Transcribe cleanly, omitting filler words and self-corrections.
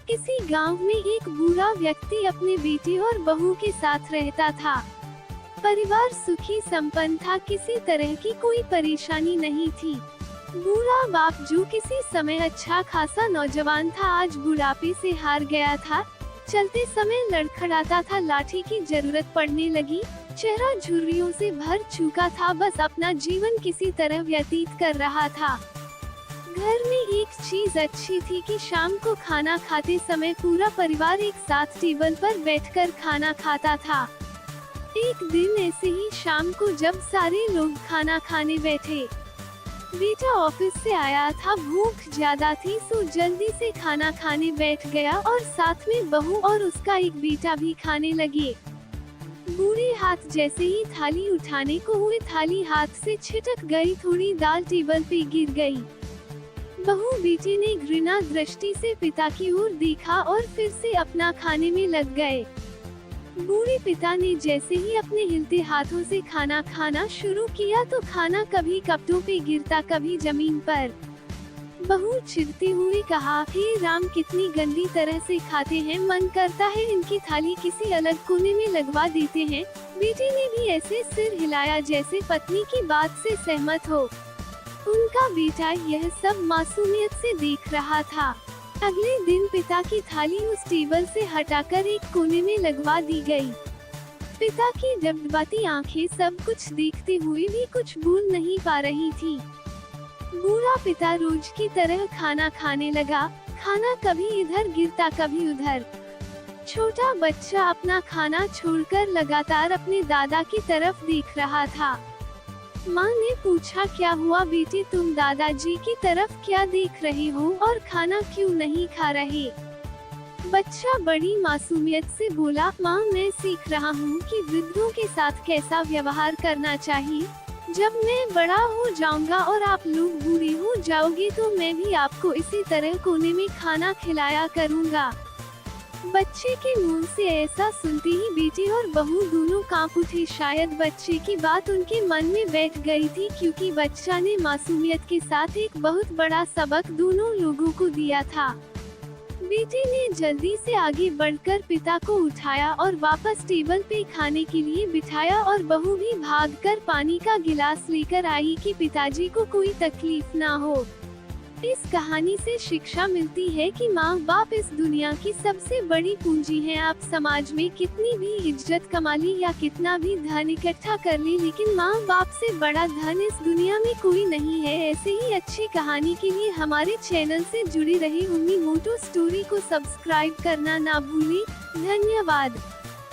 किसी गांव में एक बूढ़ा व्यक्ति अपने बेटे और बहू के साथ रहता था। परिवार सुखी संपन्न था, किसी तरह की कोई परेशानी नहीं थी। बूढ़ा बाप जो किसी समय अच्छा खासा नौजवान था, आज बुढ़ापे से हार गया था। चलते समय लड़खड़ाता था, लाठी की जरूरत पड़ने लगी। चेहरा झुर्रियों से भर चुका था, बस अपना जीवन किसी तरह व्यतीत कर रहा था। घर में एक चीज अच्छी थी कि शाम को खाना खाते समय पूरा परिवार एक साथ टेबल पर बैठकर खाना खाता था। एक दिन ऐसे ही शाम को जब सारे लोग खाना खाने बैठे, बेटा ऑफिस से आया था, भूख ज्यादा थी सो जल्दी से खाना खाने बैठ गया और साथ में बहू और उसका एक बेटा भी खाने लगे। बूढ़े हाथ जैसे ही थाली उठाने को हुए, थाली हाथ से छिटक गई, थोड़ी दाल टेबल पे गिर गई। बहू बेटे ने घृणा दृष्टि से पिता की ओर देखा और फिर से अपना खाने में लग गए। बूढ़े पिता ने जैसे ही अपने हिलते हाथों से खाना खाना शुरू किया तो खाना कभी कपड़ों पे गिरता, कभी जमीन पर। बहू चिढ़ते हुए कहा, हे राम, कितनी गंदी तरह से खाते हैं, मन करता है इनकी थाली किसी अलग कोने में लगवा देते हैं। बेटे ने भी ऐसे सिर हिलाया जैसे पत्नी की बात से सहमत हो। उनका बेटा यह सब मासूमियत से देख रहा था। अगले दिन पिता की थाली उस टेबल से हटाकर एक कोने में लगवा दी गई। पिता की डबडबाती आंखें सब कुछ देखते हुए भी कुछ बोल नहीं पा रही थी। बूढ़ा पिता रोज की तरह खाना खाने लगा। खाना कभी इधर गिरता, कभी उधर। छोटा बच्चा अपना खाना छोड़कर लगातार अपने दादा की तरफ देख रहा था। माँ ने पूछा, क्या हुआ बेटे, तुम दादाजी की तरफ क्या देख रहे हो और खाना क्यों नहीं खा रहे? बच्चा बड़ी मासूमियत से बोला, माँ, मैं सीख रहा हूँ कि वृद्धों के साथ कैसा व्यवहार करना चाहिए। जब मैं बड़ा हो जाऊंगा और आप लोग बूढ़े हो जाओगे तो मैं भी आपको इसी तरह कोने में खाना खिलाया करूँगा। बच्चे के मुंह से ऐसा सुनते ही बेटे और बहू दोनों कांप उठे। शायद बच्चे की बात उनके मन में बैठ गई थी, क्योंकि बच्चा ने मासूमियत के साथ एक बहुत बड़ा सबक दोनों लोगों को दिया था। बेटे ने जल्दी से आगे बढ़कर पिता को उठाया और वापस टेबल पे खाने के लिए बिठाया और बहू भी भागकर पानी का गिलास लेकर आई कि पिताजी को कोई तकलीफ ना हो। इस कहानी से शिक्षा मिलती है कि माँ बाप इस दुनिया की सबसे बड़ी पूंजी है। आप समाज में कितनी भी इज्जत कमा ली या कितना भी धन इकट्ठा कर ली, लेकिन माँ बाप से बड़ा धन इस दुनिया में कोई नहीं है। ऐसे ही अच्छी कहानी के लिए हमारे चैनल से जुड़ी रही उम्मी मोटो स्टोरी को सब्सक्राइब करना ना भूलें। धन्यवाद।